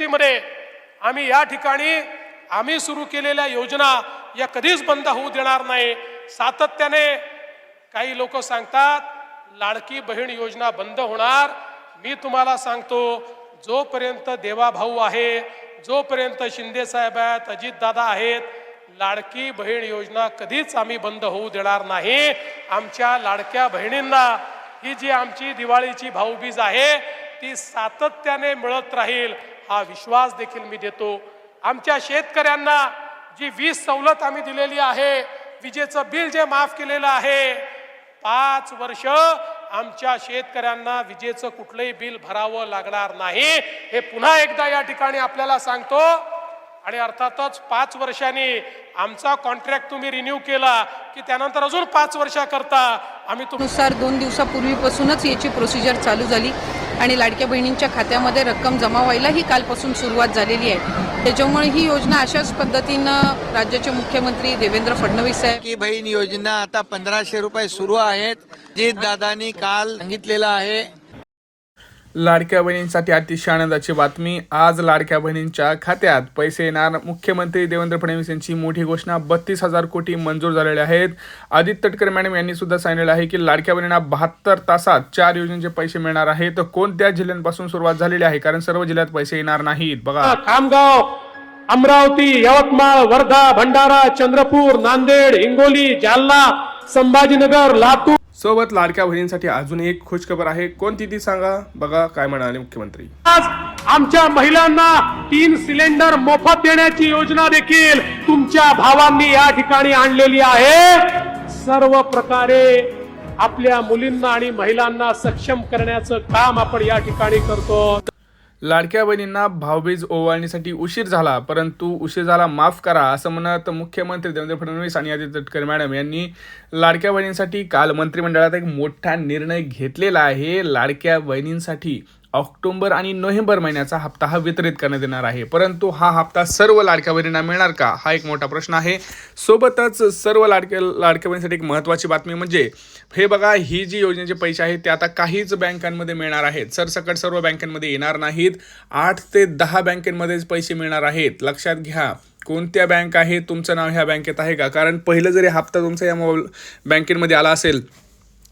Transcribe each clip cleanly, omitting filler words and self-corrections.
परिस्थितीमध्ये आम्ही या ठिकाणी आम्ही सुरू केलेल्या योजना या कधीच बंद होऊ देणार नाही। सातत्याने काही लोक सांगतात लाडकी बहीण योजना बंद होणार, मी तुम्हाला सांगतो जोपर्यंत देवाभाऊ आहे, जोपर्यंत शिंदे साहेब आहेत, अजित दादा आहेत, लाडकी बहीण योजना कधीच आम्ही बंद होऊ देणार नाही। आमच्या लाडक्या बहिणींना ही जी आमची दिवाळीची भाऊबीज आहे ती सातत्याने मिळत राहील हा विश्वास देखील मी देतो। आमच्या शेतकऱ्यांना जी वीज सवलत आम्ही दिलेली आहे, विजेचं बिल जे माफ केलेलं आहे, 5 वर्ष आमच्या शेतकऱ्यांना विजेचं कुठलंही बिल भरावं लागणार नाही, हे पुन्हा एकदा या ठिकाणी आपल्याला सांगतो। आणि अर्थातच 5 वर्षांनी आमचा कॉन्ट्रॅक्ट तुम्ही रिन्यू केला की त्यानंतर अजून 5 वर्षाकरता आम्ही नुसार 2 दिवसापूर्वीपासूनच याची प्रोसिजर चालू झाली आणि लाडक्या बहिणींच्या खात्यामध्ये रक्कम जमा व्हायला ही कालपासून सुरुवात झालेली आहे। त्याच्यामुळे ही योजना अशाच पद्धतीनं राज्याचे मुख्यमंत्री देवेंद्र फडणवीस साहेब की बहीण योजना आता 1500 रुपये सुरू आहेत, जी दादांनी काल सांगितलेलं आहे। लाडक्या बहिणींसाठी अतिशय आनंदाची बातमी, आज लाडक्या बहिणींच्या खात्यात पैसे येणार। मुख्यमंत्री देवेंद्र फडणवीस यांची मोठी घोषणा, 32,000 कोटी मंजूर झालेले आहेत। आदित्य तटकरे मॅडम यांनी सुद्धा सांगितलं आहे की लाडक्या बहिणींना 72 तासात 4 योजनेचे पैसे मिळणार आहेत। कोणत्या जिल्ह्यांपासून सुरुवात झालेली आहे, कारण सर्व जिल्ह्यात पैसे येणार नाहीत। बघा, खामगाव, अमरावती, यवतमाळ, वर्धा, भंडारा, चंद्रपूर, नांदेड, हिंगोली, जालना, संभाजीनगर, लातूर सोबत लाडक्या बहिणींसाठी अजून एक खुशखबर आहे, कोणती ती सांगा। बघा काय म्हणाले मुख्यमंत्री, आज आमच्या महिलांना 3 सिलेंडर मोफत देण्याची योजना देखील तुमच्या भावांनी या ठिकाणी आणलेली आहे। सर्व प्रकारे आपल्या मुलींना आणि महिलांना सक्षम करण्याचं काम आपण या ठिकाणी करतो। लाडक्या बहिणींना भाऊबीज ओवाळणीसाठी उशीर झाला, परंतु उशीर झाला माफ करा असं म्हणत मुख्यमंत्री देवेंद्र फडणवीस आणि आदित्य तटकरे मॅडम यांनी लाडक्या बहिणींसाठी काल मंत्रिमंडळात एक मोठा निर्णय घेतलेला आहे। लाडक्या बहिणींसाठी ऑक्टोबर आणि नोव्हेंबर महिन्याचा हप्ता हा वितरित करण्यात येणार आहे, परंतु हा हप्ता सर्व लाडक्या बहिणींना मिळणार का, हा एक मोठा प्रश्न आहे। सोबतच सर्व लाडक्या बहिणींसाठी एक महत्त्वाची बातमी म्हणजे हे बघा, ही जी योजनेचे पैसे आहेत ते आता काहीच बँकांमध्ये मिळणार आहेत, सरसकट सर्व बँकांमध्ये येणार नाहीत, 8 ते 10 बँकांमध्येच पैसे मिळणार आहेत। लक्षात घ्या, कोणत्या बँक आहे, तुमचं नाव ह्या बँकेत आहे का, कारण पहिलं जरी हप्ता तुमचा या बँकेमध्ये आला असेल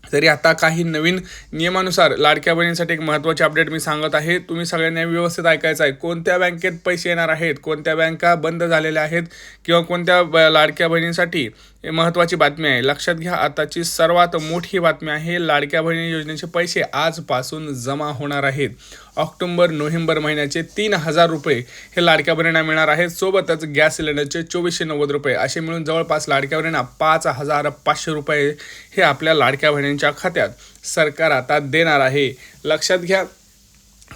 तरी आता काही नवीन नियमानुसार लाडक्या बहिणींसाठी एक महत्त्वाची अपडेट मी सांगत आहे, तुम्ही सगळ्यांनी व्यवस्थित ऐकायचं आहे। कोणत्या बँकेत पैसे येणार आहेत, कोणत्या बँका बंद झालेल्या आहेत किंवा कोणत्या लाडक्या बहिणींसाठी महत्त्वाची बातमी आहे, लक्षात घ्या। आताची सर्वात मोठी बातमी आहे, लाडक्या बहिणी योजनेचे पैसे आजपासून जमा होणार आहेत। ऑक्टोबर नोव्हेंबर महिन्याचे 3,000 रुपये हे लाडक्या बहिणींना मिळणार आहेत। सोबतच गॅस सिलेंडरचे 2490 रुपये असे मिळून जवळपास लाडक्या बहिणींना 5,500 रुपये हे आपल्या लाडक्या बहिणींच्या खात्यात सरकार आता देणार आहे। लक्षात घ्या,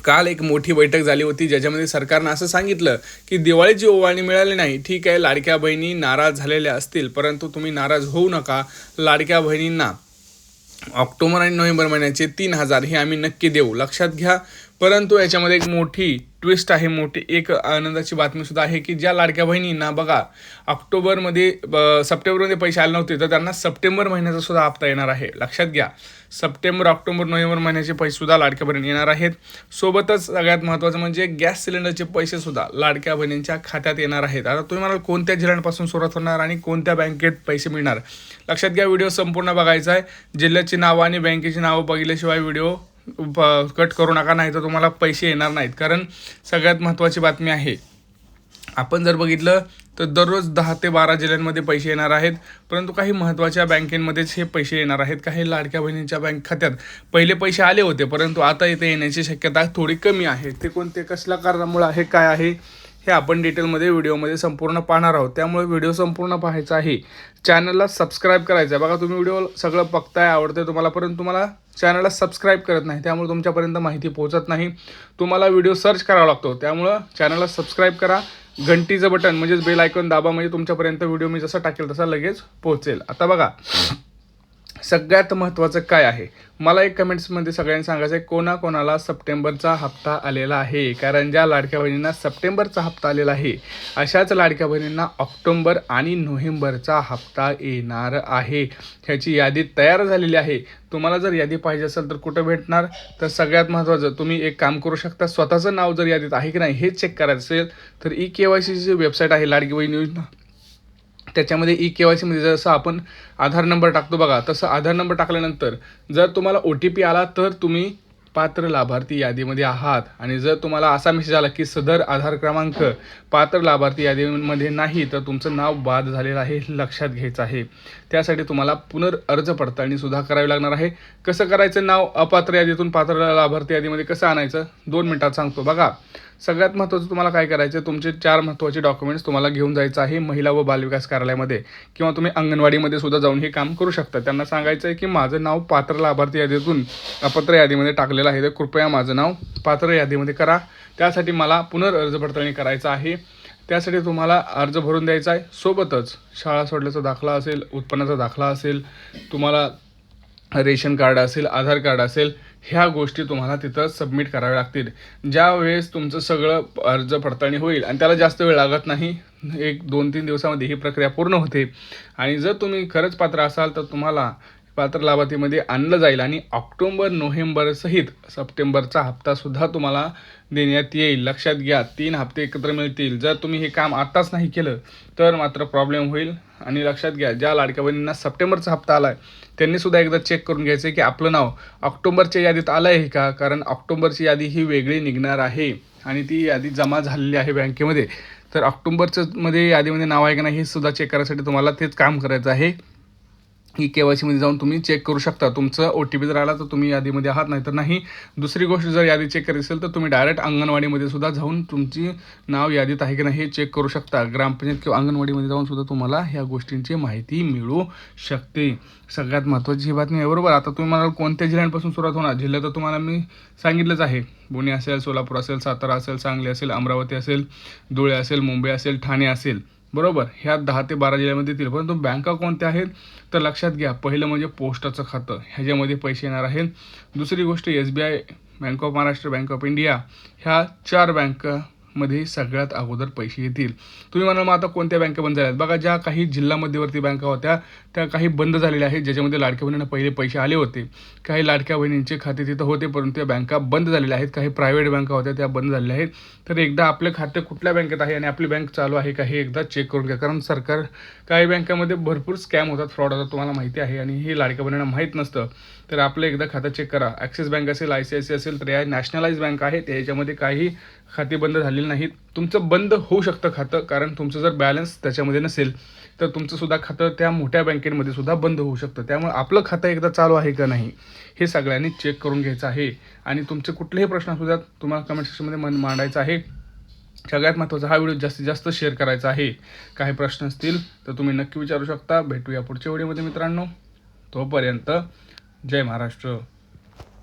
काल एक मोठी बैठक झाली होती ज्याच्यामध्ये सरकारनं असं सांगितलं की दिवाळीची ओवाळणी मिळाली नाही, ठीक आहे, लाडक्या बहिणी नाराज झालेल्या असतील, परंतु तुम्ही नाराज होऊ नका, लाडक्या बहिणींना ऑक्टोबर आणि नोव्हेंबर महिन्याचे 3,000 हे आम्ही नक्की देऊ, लक्षात घ्या। परंतु याच्यामध्ये एक मोठी ट्विस्ट आहे, मोठी एक आनंदाची बातमी सुद्धा आहे की ज्या लाडक्या बहिणींना बघा सप्टेंबरमध्ये पैसे आले नव्हते तर त्यांना सप्टेंबर महिन्याचा सुद्धा हप्ता येणार आहे। लक्षात घ्या, सप्टेंबर, ऑक्टोबर, नोव्हेंबर महिन्याचे पैसे सुद्धा लाडक्या बहिणी येणार आहेत। सोबतच सगळ्यात महत्त्वाचं म्हणजे गॅस सिलेंडरचे पैसे सुद्धा लाडक्या बहिणींच्या खात्यात येणार आहेत। आता तुम्ही म्हणाल कोणत्या जिल्ह्यांपासून सुरुवात होणार आणि कोणत्या बँकेत पैसे मिळणार, लक्षात घ्या, व्हिडिओ संपूर्ण बघायचा आहे। जिल्ह्याची नावं आणि बँकेची नावं बघितल्याशिवाय व्हिडिओ कट करू नका, नाही तर तुम्हाला पैसे येणार नाहीत, कारण सगळ्यात महत्त्वाची बातमी आहे। आपण जर बघितलं तर दररोज 10 ते 12 जिल्ह्यांमध्ये पैसे येणार आहेत, परंतु काही महत्त्वाच्या बँकेमध्येच हे पैसे येणार आहेत। काही लाडक्या बहिणींच्या बँक खात्यात पहिले पैसे आले होते, परंतु आता इथे येण्याची शक्यता थोडी कमी आहे। ते कोणते, कसल्या कारणामुळे आहे, काय आहे, हे आपण डिटेलमध्ये व्हिडिओमध्ये संपूर्ण पाहणार आहोत, त्यामुळे व्हिडिओ संपूर्ण पाहायचा आहे। चॅनलला सबस्क्राईब करायचं आहे। बघा, तुम्ही व्हिडिओ सगळं बघताय, आवडतंय तुम्हाला, परंतु तुम्हाला चॅनलला सबस्क्राईब करत नाही, त्यामुळे तुमच्यापर्यंत माहिती पोहोचत नाही, तुम्हाला व्हिडिओ सर्च करावा लागतो, त्यामुळं चॅनलला सबस्क्राईब करा, घंटीचं बटन म्हणजेच बेल आयकॉन दाबा, म्हणजे तुमच्यापर्यंत व्हिडिओ मी जसा टाकेल तसा लगेच पोहोचेल। आता बघा, सगळ्यात महत्त्वाचं काय आहे, मला एक कमेंट्समध्ये सगळ्यांनी सांगायचं आहे कोणाकोणाला सप्टेंबरचा हप्ता आलेला आहे. कारण ज्या लाडक्या बहिणींना सप्टेंबरचा हप्ता आलेला आहे अशाच लाडक्या बहिणींना ऑक्टोंबर आणि नोव्हेंबरचा हप्ता येणार आहे. ह्याची यादी तयार झालेली आहे. तुम्हाला जर यादी पाहिजे असेल तर कुठं भेटणार, तर सगळ्यात महत्त्वाचं तुम्ही एक काम करू शकता, स्वतःचं नाव जर यादीत आहे की नाही हे चेक करायचं असेल तर eKYCची वेबसाईट आहे लाडकी बहीण योजना, त्याच्यामध्ये eKYCमध्ये जसं आपण आधार नंबर टाकतो बघा, तसं आधार नंबर टाकल्यानंतर जर तुम्हाला OTP आला तर तुम्ही पात्र लाभार्थी यादीमध्ये आहात. आणि जर तुम्हाला असा मेसेज आला की सदर आधार क्रमांक पात्र लाभार्थी यादीमध्ये नाही तर तुमचं नाव बाद झालेलं आहे, लक्षात घ्यायचं आहे. त्यासाठी तुम्हाला पुनर्अर्ज पडताळणीसुद्धा करावी लागणार आहे. कसं करायचं, नाव अपात्र यादीतून पात्र लाभार्थी यादीमध्ये कसं आणायचं 2 मिनिटात सांगतो बघा. सगळ्यात महत्त्वाचं तुम्हाला काय करायचं, तुमचे 4 महत्त्वाचे डॉक्युमेंट्स तुम्हाला घेऊन जायचं आहे महिला व बालविकास कार्यालयामध्ये, किंवा तुम्ही अंगणवाडीमध्ये सुद्धा जाऊन हे काम करू शकता. त्यांना सांगायचं आहे की माझं नाव पात्र लाभार्थी यादीतून अपात्र यादीमध्ये टाकलेलं आहे, तर कृपया माझं नाव पात्र यादीमध्ये करा. त्यासाठी मला पुनर्अर्ज पडताळणी करायचं आहे. त्यासाठी तुम्हाला अर्ज भरून द्यायचा आहे. सोबतच शाळा सोडल्याचा दाखला असेल, उत्पन्नाचा दाखला असेल, तुम्हाला रेशन कार्ड असेल, आधार कार्ड असेल, ह्या गोष्टी तुम्हाला तिथं सबमिट कराव्या लागतील. ज्या वेळेस तुमचं सगळं अर्ज पडताळणी होईल आणि त्याला जास्त वेळ लागत नाही, 1-2-3 दिवसामध्ये ही प्रक्रिया पूर्ण होते. आणि जर तुम्ही खरंच पात्र असाल तर तुम्हाला पात्र लाभार्थीमध्ये आणलं जाईल आणि ऑक्टोबर नोव्हेंबर सहित सप्टेंबरचा हप्तासुद्धा तुम्हाला देण्यात येईल. लक्षात घ्या, 3 हप्ते एकत्र मिळतील. जर तुम्ही हे काम आत्ताच नाही केलं तर मात्र प्रॉब्लेम होईल. आणि लक्षात घ्या, ज्या लाडक्या बहिणींना सप्टेंबरचा हप्ता आला आहे त्यांनीसुद्धा एकदा चेक करून घ्यायचं आहे की आपलं नाव ऑक्टोबरच्या यादीत आलं आहे का. कारण ऑक्टोबरची यादी ही वेगळी निघणार आहे आणि ती यादी जमा झालेली आहे बँकेमध्ये. तर ऑक्टोबरचं मध्ये यादीमध्ये नाव आहे का नाही हे सुद्धा चेक करायसाठी तुम्हाला तेच काम करायचं आहे. eKYCमध्ये जाऊन तुम्ही चेक करू शकता. तुमचं OTP जर आला तर तुम्ही यादीमध्ये आहात, नाही तर नाही. दुसरी गोष्ट, जर यादी चेक करायची असेल तर तुम्ही डायरेक्ट अंगणवाडीमध्ये सुद्धा जाऊन तुमची नाव यादीत आहे की नाही हे चेक करू शकता. ग्रामपंचायत किंवा अंगणवाडीमध्ये जाऊन सुद्धा तुम्हाला ह्या गोष्टींची माहिती मिळू शकते. सगळ्यात महत्त्वाची ही बातमी आहे, बरोबर. आता तुम्ही मला कोणत्या जिल्ह्यांपासून सुरुवात होणार, जिल्हा तर तुम्हाला मी सांगितलंच आहे. पुणे असेल, सोलापूर असेल, सातारा असेल, सांगली असेल, अमरावती असेल, धुळे असेल, मुंबई असेल, ठाणे असेल, बरोबर. ह्या 10 ते 12 जिल्ह्यामध्ये येतील. परंतु बँका कोणत्या आहेत तर लक्षात घ्या, पहिलं म्हणजे पोस्टाचं खातं, ह्याच्यामध्ये पैसे येणार आहेत. दुसरी गोष्ट SBI, bank of Maharashtra, bank of India, ह्या 4 बँकामध्ये सगळ्यात अगोदर पैसे येतील. तुम्ही म्हणाल मग आता कोणत्या बँका बंद झाल्या आहेत, बघा. ज्या काही जिल्हा मध्यवर्ती बँका होत्या त्या काही बंद झालेल्या आहेत, ज्याच्यामध्ये लाडक्या बहिणींना पहिले पैसे आले होते. काही लाडक्या बहिणींचे खाते तिथं होते परंतु त्या बँका बंद झालेल्या आहेत. काही प्रायव्हेट बँका होत्या त्या बंद झालेल्या आहेत. तर एकदा आपलं खातं कुठल्या बँकेत आहे आणि आपली बँक चालू आहे का हे एकदा चेक करून घ्या. कारण सरकार काही बँकामध्ये भरपूर स्कॅम होतात, फ्रॉड होतात, तुम्हाला माहिती आहे. आणि हे लाडक्या बहिणींना माहीत नसतं. तर आपलं एकदा खातं चेक करा. ॲक्सिस बँक असेल, ICICI असेल, तर या नॅशनलाइज बँक आहे, त्याच्यामध्ये काही खाती बंद झालेली नाहीत. तुमचं बंद होऊ शकतं खातं, कारण तुमचं जर बॅलन्स त्याच्यामध्ये नसेल तर तुमचं सुद्धा खातं त्या मोठ्या बँकेमध्ये सुद्धा बंद होऊ शकतं. त्यामुळे आपलं खातं एकदा चालू आहे का नाही हे सगळ्यांनी चेक करून घ्यायचं आहे. आणि तुमचे कुठलेही प्रश्न असू द्यात तुम्हाला कमेंट सेक्शनमध्ये मांडायचं आहे. सगळ्यात महत्त्वाचा हा व्हिडिओ जास्तीत जास्त शेअर करायचा आहे. काही प्रश्न असतील तर तुम्ही नक्की विचारू शकता. भेटूया पुढच्या व्हिडिओमध्ये मित्रांनो. तोपर्यंत जय महाराष्ट्र.